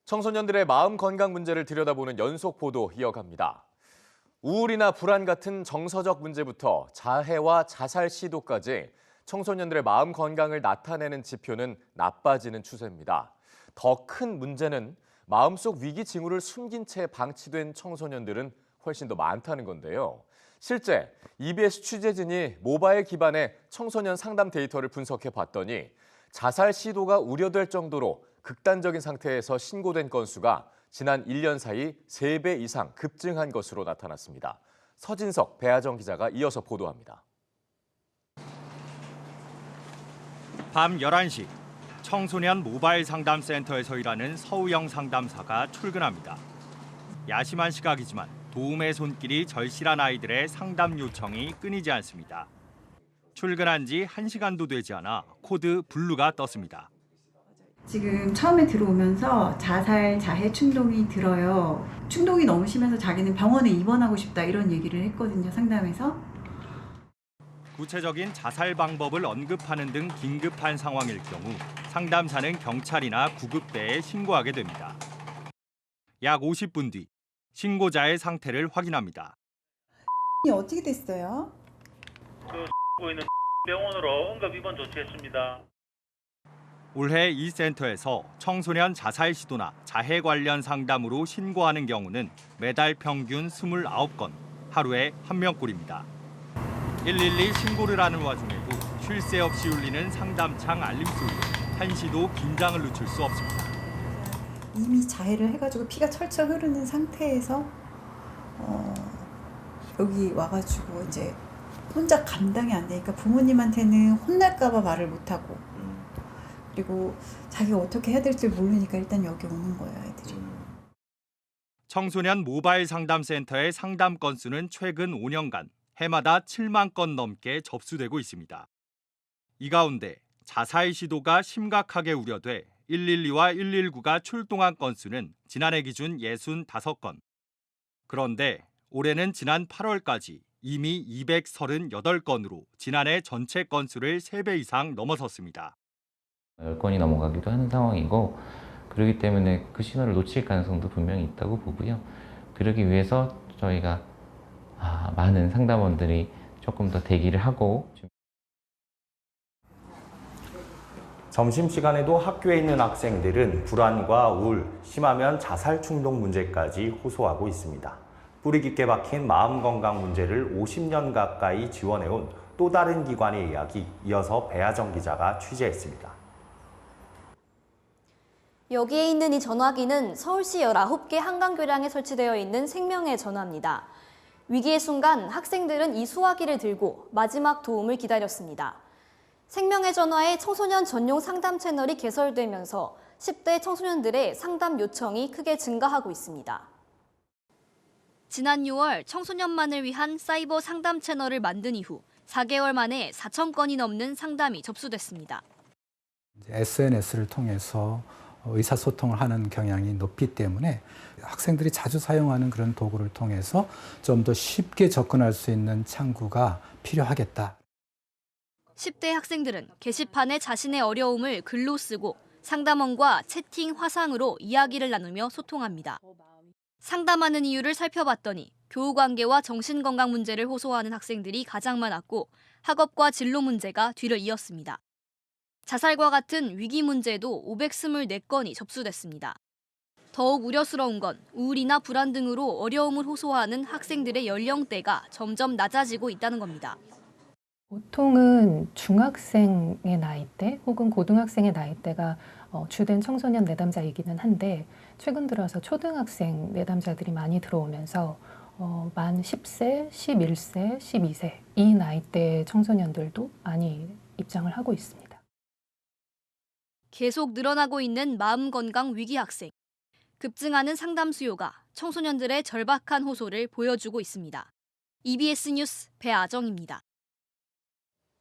청소년들의 마음 건강 문제를 들여다보는 연속 보도 이어갑니다. 우울이나 불안 같은 정서적 문제부터 자해와 자살 시도까지 청소년들의 마음 건강을 나타내는 지표는 나빠지는 추세입니다. 더 큰 문제는 마음속 위기 징후를 숨긴 채 방치된 청소년들은 훨씬 더 많다는 건데요. 실제 EBS 취재진이 모바일 기반의 청소년 상담 데이터를 분석해 봤더니 자살 시도가 우려될 정도로 극단적인 상태에서 신고된 건수가 지난 1년 사이 3배 이상 급증한 것으로 나타났습니다. 서진석, 배아정 기자가 이어서 보도합니다. 밤 11시, 청소년 모바일 상담센터에서 일하는 서우영 상담사가 출근합니다. 야심한 시각이지만 도움의 손길이 절실한 아이들의 상담 요청이 끊이지 않습니다. 출근한 지 1시간도 되지 않아 코드 블루가 떴습니다. 지금 처음에 들어오면서 자살, 자해 충동이 들어요. 충동이 너무 심해서 자기는 병원에 입원하고 싶다 이런 얘기를 했거든요, 상담에서. 구체적인 자살 방법을 언급하는 등 긴급한 상황일 경우 상담사는 경찰이나 구급대에 신고하게 됩니다. 약 50분 뒤 신고자의 상태를 확인합니다. 어떻게 됐어요? 있는 병원으로 응급 입원 조치했습니다. 올해 이 센터에서 청소년 자살 시도나 자해 관련 상담으로 신고하는 경우는 매달 평균 29건, 하루에 1명꼴입니다. 112 신고를 하는 와중에도 쉴 새 없이 울리는 상담창 알림 소리에 한시도 긴장을 늦출 수 없습니다. 이미 자해를 해가지고 피가 철철 흐르는 상태에서 여기 와가지고 이제 혼자 감당이 안 되니까 부모님한테는 혼날까봐 말을 못하고 그리고 자기가 어떻게 해야 될지 모르니까 일단 여기 오는 거예요, 애들이. 청소년 모바일 상담센터의 상담 건수는 최근 5년간 해마다 7만 건 넘게 접수되고 있습니다. 이 가운데 자살 시도가 심각하게 우려돼 112와 119가 출동한 건수는 지난해 기준 65건. 그런데 올해는 지난 8월까지 이미 238건으로 지난해 전체 건수를 3배 이상 넘어섰습니다. 10건이 넘어가기도 하는 상황이고 그렇기 때문에 그 신호를 놓칠 가능성도 분명히 있다고 보고요. 그러기 위해서 저희가 많은 상담원들이 조금 더 대기를 하고 점심시간에도 학교에 있는 학생들은 불안과 우울, 심하면 자살 충동 문제까지 호소하고 있습니다. 뿌리 깊게 박힌 마음 건강 문제를 50년 가까이 지원해온 또 다른 기관의 이야기, 이어서 배아정 기자가 취재했습니다. 여기에 있는 이 전화기는 서울시 19개 한강교량에 설치되어 있는 생명의 전화입니다. 위기의 순간 학생들은 이 수화기를 들고 마지막 도움을 기다렸습니다. 생명의 전화에 청소년 전용 상담 채널이 개설되면서 10대 청소년들의 상담 요청이 크게 증가하고 있습니다. 지난 6월 청소년만을 위한 사이버 상담 채널을 만든 이후 4개월 만에 4,000건이 넘는 상담이 접수됐습니다. SNS를 통해서 의사소통을 하는 경향이 높기 때문에 학생들이 자주 사용하는 그런 도구를 통해서 좀 더 쉽게 접근할 수 있는 창구가 필요하겠다. 10대 학생들은 게시판에 자신의 어려움을 글로 쓰고 상담원과 채팅, 화상으로 이야기를 나누며 소통합니다. 상담하는 이유를 살펴봤더니 교우관계와 정신건강 문제를 호소하는 학생들이 가장 많았고 학업과 진로 문제가 뒤를 이었습니다. 자살과 같은 위기 문제도 524건이 접수됐습니다. 더욱 우려스러운 건 우울이나 불안 등으로 어려움을 호소하는 학생들의 연령대가 점점 낮아지고 있다는 겁니다. 보통은 중학생의 나이대 혹은 고등학생의 나이대가 주된 청소년 내담자이기는 한데 최근 들어서 초등학생 내담자들이 많이 들어오면서 만 10세, 11세, 12세 이 나이대 청소년들도 많이 입장을 하고 있습니다. 계속 늘어나고 있는 마음 건강 위기 학생. 급증하는 상담 수요가 청소년들의 절박한 호소를 보여주고 있습니다. EBS 뉴스 배아정입니다.